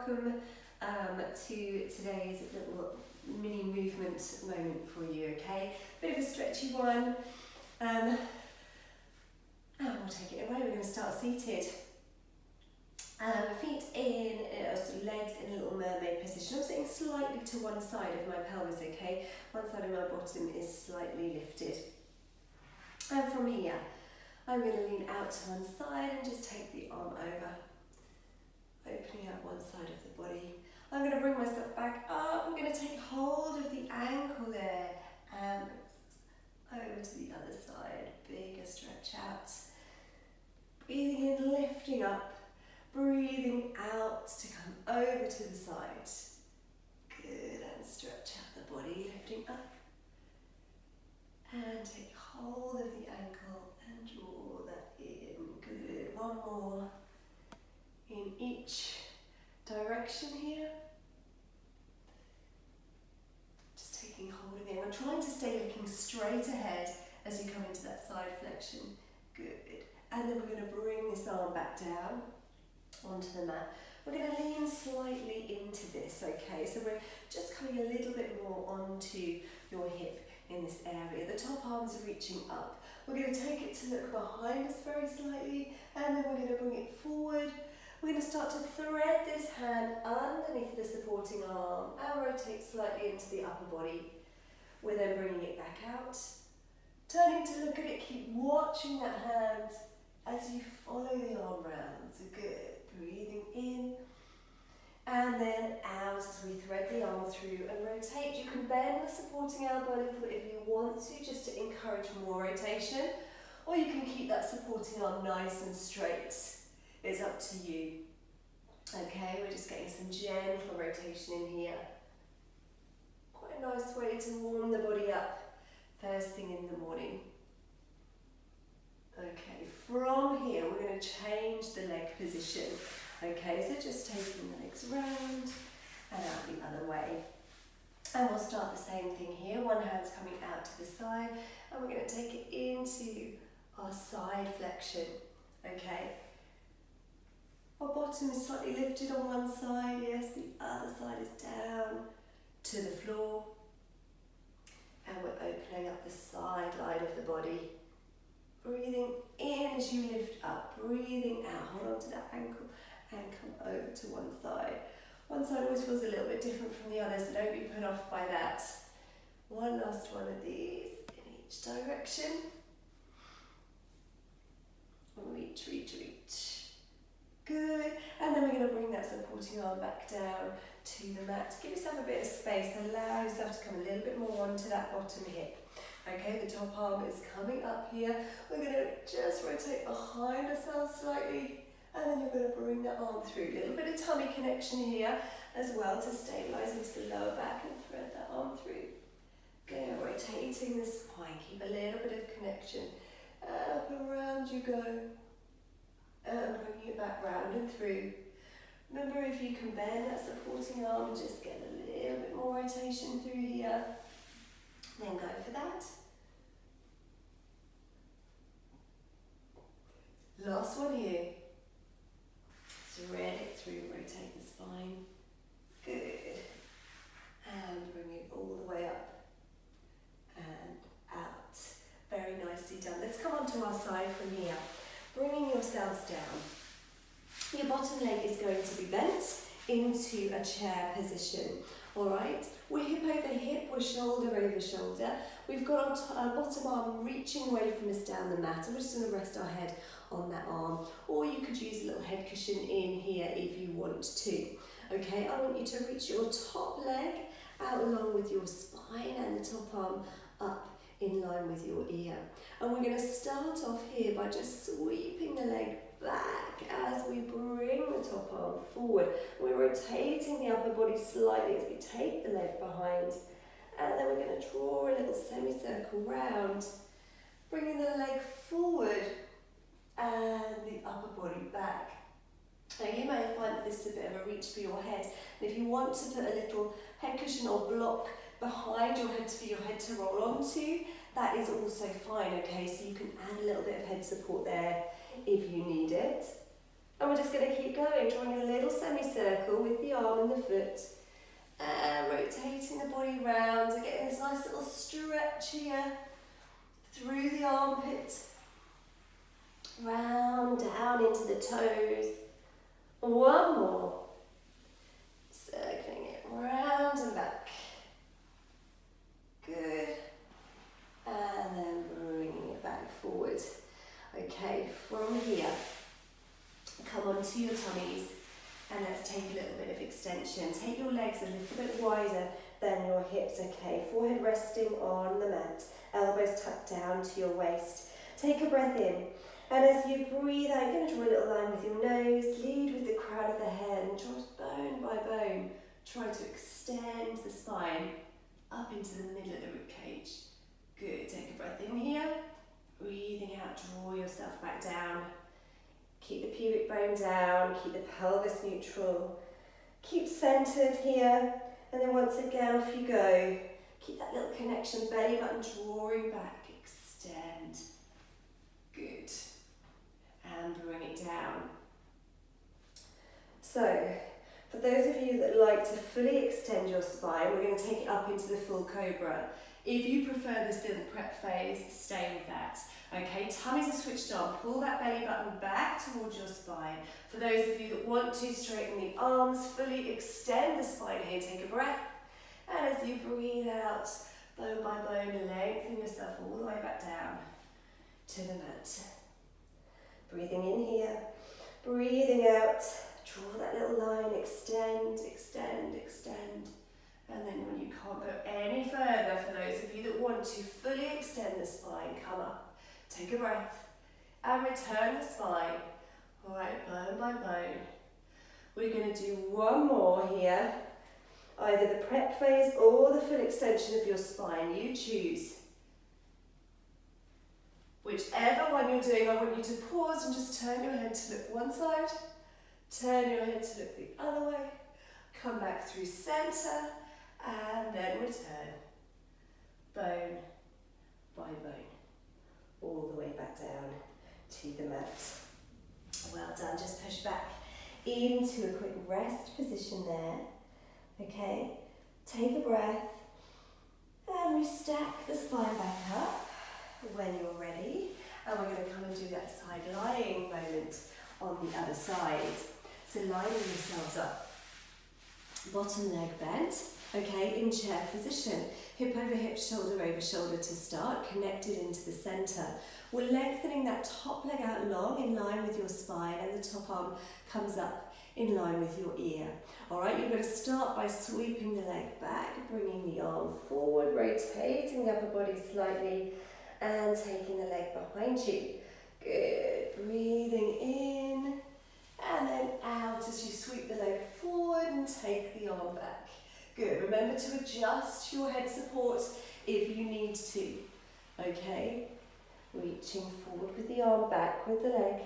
welcome to today's little mini movement moment for you, okay? Bit of a stretchy one, and we'll take it away. We're going to start seated. Feet in, legs in a little mermaid position. I'm sitting slightly to one side of my pelvis, okay? One side of my bottom is slightly lifted. And from here, I'm going to lean out to one side and just take the arm over, opening up one side of the body. I'm going to bring myself back up. I'm going to take hold of the ankle there and over to the other side. Bigger stretch out. Breathing in, lifting up. Breathing out to come over to the side. Good, and stretch out the body, lifting up. And take hold of the ankle and draw that in. Good, one more. In each direction here. Just taking hold of it. We're trying to stay looking straight ahead as you come into that side flexion. Good. And then we're going to bring this arm back down onto the mat. We're going to lean slightly into this, okay? So we're just coming a little bit more onto your hip in this area. The top arms are reaching up. We're going to take it to look behind us very slightly, and then we're going to bring it forward. We're going to start to thread this hand underneath the supporting arm and rotate slightly into the upper body. We're then bringing it back out. Turning to look at it, keep watching that hand as you follow the arm round. So good. Breathing in and then out as we thread the arm through and rotate. You can bend the supporting elbow a little bit if you want to, just to encourage more rotation, or you can keep that supporting arm nice and straight. It's up to you. Okay, we're just getting some gentle rotation in here. Quite a nice way to warm the body up first thing in the morning. Okay, from here we're going to change the leg position. Okay, so just taking the legs round and out the other way. And we'll start the same thing here. One hand's coming out to the side and we're going to take it into our side flexion. Okay. Our bottom is slightly lifted on one side, yes, the other side is down to the floor. And we're opening up the side line of the body. Breathing in as you lift up, breathing out, hold on to that ankle and come over to one side. One side always feels a little bit different from the other, so don't be put off by that. One last one of these in each direction. Reach, reach, reach. Good. And then we're going to bring that supporting arm back down to the mat. Give yourself a bit of space, allow yourself to come a little bit more onto that bottom hip. Okay, the top arm is coming up here. We're going to just rotate behind ourselves slightly, and then you're going to bring that arm through. A little bit of tummy connection here as well to stabilise into the lower back and thread that arm through. Good, rotating the spine, keep a little bit of connection. Up and round you go. And bring it back round and through. Remember, if you can bend that supporting arm and just get a little bit more rotation through here, then go for that. Last one here. Thread it through, rotate the spine. Good. And bring it all the way up and out. Very nicely done. Let's come onto our side from here. Bringing yourselves down. Your bottom leg is going to be bent into a chair position. Alright, we're hip over hip, we're shoulder over shoulder. We've got our bottom arm reaching away from us down the mat, and we're just going to rest our head on that arm. Or you could use a little head cushion in here if you want to. Okay, I want you to reach your top leg out along with your spine and the top arm up in line with your ear. And we're going to start off here by just sweeping the leg back as we bring the top arm forward. We're rotating the upper body slightly as we take the leg behind, and then we're going to draw a little semicircle round, bringing the leg forward and the upper body back. Now you may find that this is a bit of a reach for your head, and if you want to put a little head cushion or block behind your head for your head to roll onto, that is also fine, okay? So you can add a little bit of head support there if you need it. And we're just going to keep going, drawing a little semicircle with the arm and the foot. And rotating the body round and getting this nice little stretch here through the armpit. Round, down into the toes. One more. Circling it round and back. Good. And then bringing it back forward. Okay, from here, come onto your tummies and let's take a little bit of extension. Take your legs a little bit wider than your hips, okay? Forehead resting on the mat, elbows tucked down to your waist. Take a breath in, and as you breathe out, you're going to draw a little line with your nose, lead with the crown of the head, and draw bone by bone. Try to extend the spine up into the middle of the rib cage. Good, take a breath in here, breathing out, draw yourself back down. Keep the pubic bone down, keep the pelvis neutral. Keep centered here, and then once again off you go. Keep that little connection, belly button drawing back, extend. Good. And bring it down. So, for those of you that like to fully extend your spine, we're going to take it up into the full cobra. If you prefer this little prep phase, stay with that. Okay, tummies are switched on. Pull that belly button back towards your spine. For those of you that want to, straighten the arms, fully extend the spine here. Take a breath. And as you breathe out, bone by bone, lengthen yourself all the way back down to the mat. Breathing in here, breathing out. Draw that little line, extend, extend, extend. And then when you can't go any further, for those of you that want to fully extend the spine, come up, take a breath, and return the spine. All right, bone by bone. We're going to do one more here, either the prep phase or the full extension of your spine. You choose. Whichever one you're doing, I want you to pause and just turn your head to look one side, turn your head to look the other way, come back through center, and then return, bone by bone, all the way back down to the mat. Well done, just push back into a quick rest position there, okay? Take a breath, and restack the spine back up when you're ready, and we're going to come and do that side lying moment on the other side. So lining yourselves up, bottom leg bent, okay, in chair position, hip over hip, shoulder over shoulder to start, connected into the center. We're lengthening that top leg out long in line with your spine, and the top arm comes up in line with your ear. All right, you're going to start by sweeping the leg back, bringing the arm forward, rotating the upper body slightly, and taking the leg behind you. Good, breathing in, and then out as you sweep the leg forward and take the arm back. Good, remember to adjust your head support if you need to, okay? Reaching forward with the arm, back with the leg.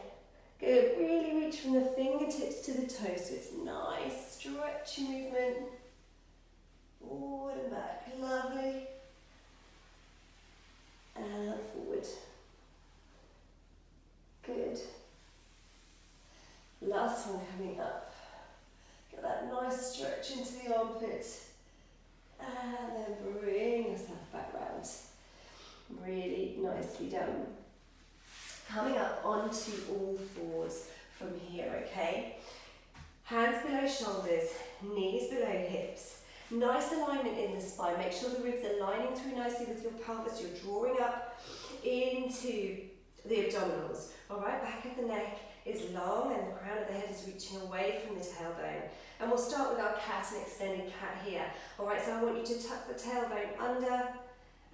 Good, really reach from the fingertips to the toes, so it's nice, stretchy movement. Forward and back, lovely. And forward. Good. Last one coming up. Get that nice stretch into the armpit. And then bring yourself back round. Really nicely done. Coming up onto all fours from here, okay? Hands below shoulders, knees below hips. Nice alignment in the spine. Make sure the ribs are lining through nicely with your pelvis. You're drawing up into the abdominals. All right, back of the neck is long and the crown of the head is reaching away from the tailbone. And we'll start with our cat and extended cat here. All right, so I want you to tuck the tailbone under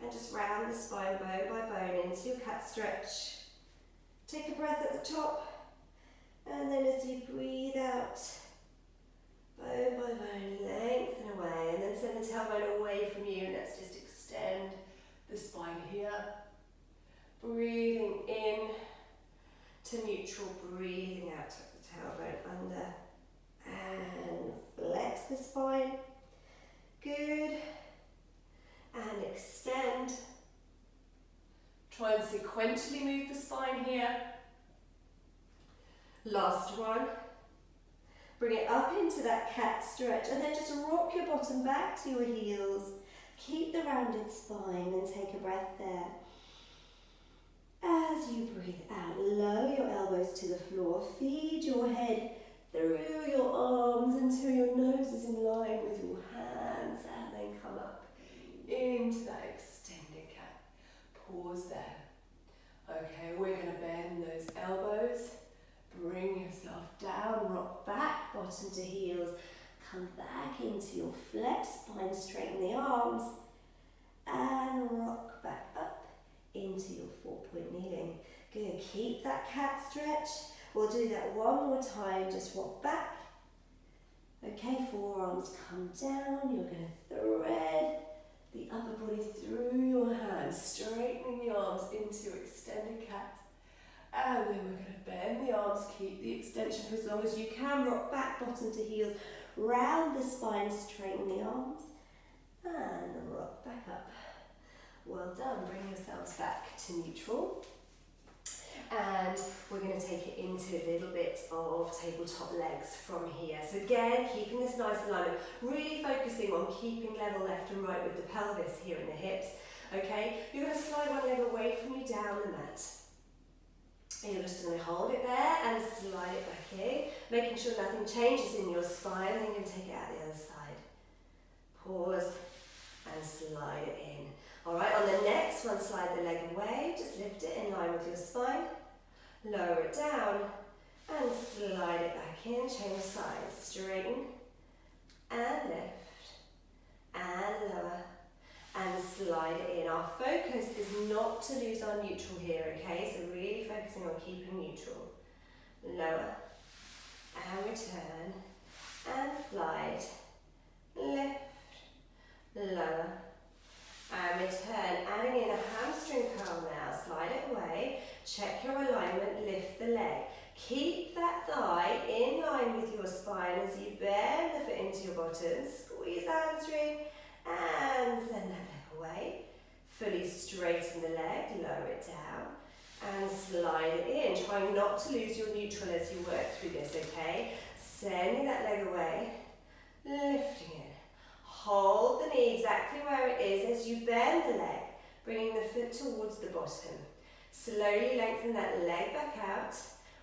and just round the spine bone by bone into your cat stretch. Take a breath at the top, and then as you breathe out, bone by bone, lengthen away, and then send the tailbone away from you, and let's just extend the spine here. Breathing in to neutral, breathing out, tuck the tailbone under, and flex the spine. Good. And extend. Try and sequentially move the spine here. Last one. Bring it up into that cat stretch and then just rock your bottom back to your heels. Keep the rounded spine and take a breath there. As you breathe out, lower your elbows to the floor. Feed your head through your arms until your nose is in line with your hands, and then come up into that extended cat. Pause there. Okay, we're going to bend those elbows. Bring yourself down, rock back, bottom to heels. Come back into your flex spine, straighten the arms, and rock back up into your 4-point kneeling. Good, keep that cat stretch. We'll do that one more time, just rock back. Okay, forearms come down, you're going to thread the upper body through your hands, straightening the arms into your extended cat. And then we're going to bend the arms, keep the extension for as long as you can, rock back, bottom to heels, round the spine, straighten the arms, and rock back up. Well done, bring yourselves back to neutral. And we're going to take it into a little bit of tabletop legs from here. So again, keeping this nice alignment, really focusing on keeping level left and right with the pelvis here in the hips. Okay, you're going to slide one leg away from you down the mat. And you're just going to hold it there and slide it back in, making sure nothing changes in your spine, and then you're going to take it out the other side. Pause and slide it in. Alright, on the next one, slide the leg away, just lift it in line with your spine, lower it down, and slide it back in, change sides, straighten, and lift, and lower, and slide it in. Our focus is not to lose our neutral here, okay? So really focusing on keeping neutral. Lower, and return, and slide, lift, lower, and return. Adding in a hamstring curl now, slide it away, check your alignment, lift the leg. Keep that thigh in line with your spine as you bend the foot into your bottom, squeeze the hamstring, and send that leg away. Fully straighten the leg, lower it down, and slide it in. Trying not to lose your neutral as you work through this, okay? Sending that leg away, lifting it. Hold the knee exactly where it is as you bend the leg, bringing the foot towards the bottom. Slowly lengthen that leg back out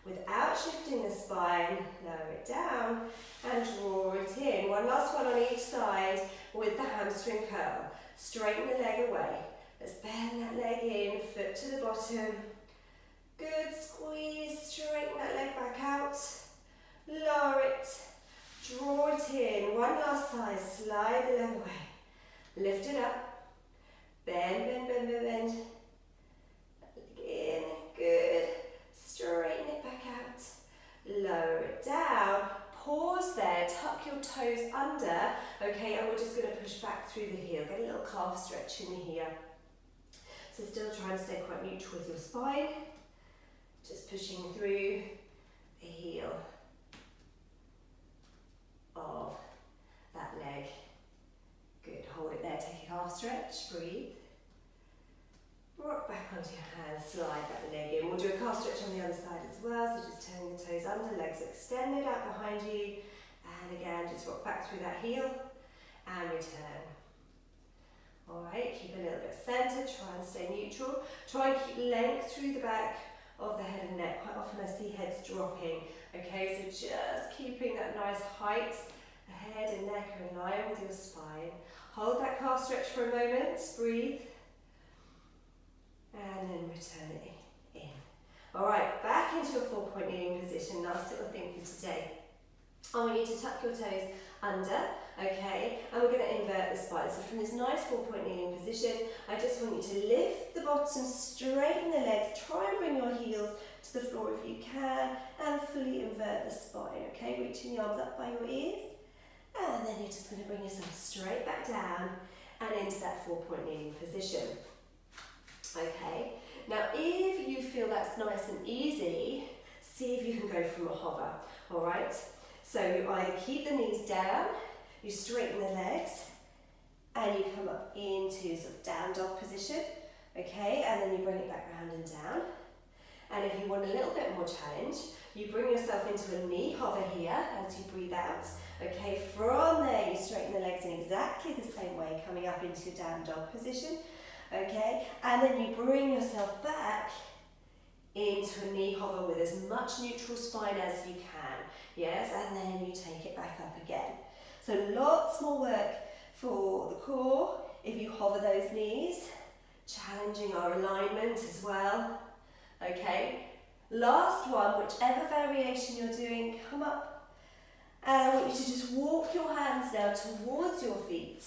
without shifting the spine. Lower it down and draw it in. One last one on each side with the hamstring curl. Straighten the leg away. Let's bend that leg in, foot to the bottom. Good, squeeze, straighten that leg back out. Lower it. Draw it in, one last side, slide the leg away. Lift it up, bend, bend, bend, bend, bend. Leg in, good. Straighten it back out. Lower it down. Pause there, tuck your toes under, okay, and we're just going to push back through the heel. Get a little calf stretch in here. So still try and stay quite neutral with your spine. Just pushing through the heel of that leg. Good, hold it there, take a calf stretch, breathe. Rock back onto your hands, slide that leg in. We'll do a calf stretch on the other side as well, so just turning the toes under, legs extended out behind you, and again, just rock back through that heel, and return. Alright, keep a little bit centered, try and stay neutral. Try and keep length through the back of the head and neck. Quite often I see heads dropping. Okay, so just keeping that nice height, the head and neck are in line with your spine. Hold that calf stretch for a moment, breathe, and then return it in. Alright, back into your 4-point kneeling position. Last little thing for today. I want you to tuck your toes under, okay, and we're going to invert the spine. So from this nice 4-point kneeling position, I just want you to lift the bottom, straighten the legs, try and bring your heels to the floor if you can, and fully invert the spine, okay, reaching the arms up by your ears, and then you're just going to bring yourself straight back down and into that 4-point kneeling position. Okay, now if you feel that's nice and easy, see if you can go from a hover, alright? So you either keep the knees down, you straighten the legs, and you come up into sort of down dog position, okay? And then you bring it back round and down. And if you want a little bit more challenge, you bring yourself into a knee hover here as you breathe out. Okay, from there you straighten the legs in exactly the same way, coming up into your down dog position. Okay, and then you bring yourself back into a knee hover with as much neutral spine as you can. Yes, and then you take it back up again. So lots more work for the core if you hover those knees, challenging our alignment as well. Okay, last one, whichever variation you're doing, come up, and I want you to just walk your hands now towards your feet.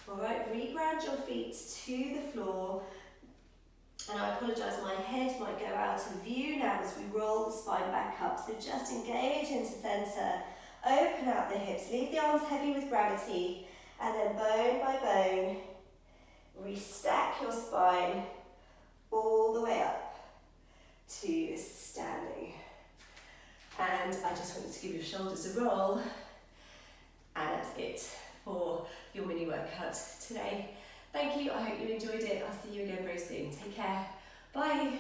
All right, reground your feet to the floor. And I apologise, my head might go out of view now as we roll the spine back up. So just engage into centre, open out the hips, leave the arms heavy with gravity, and then bone by bone, restack your spine all the way up to standing. And I just want you to give your shoulders a roll. And that's it for your mini workout today. Thank you, I hope you enjoyed it. I'll see you again very soon. Take care. Bye.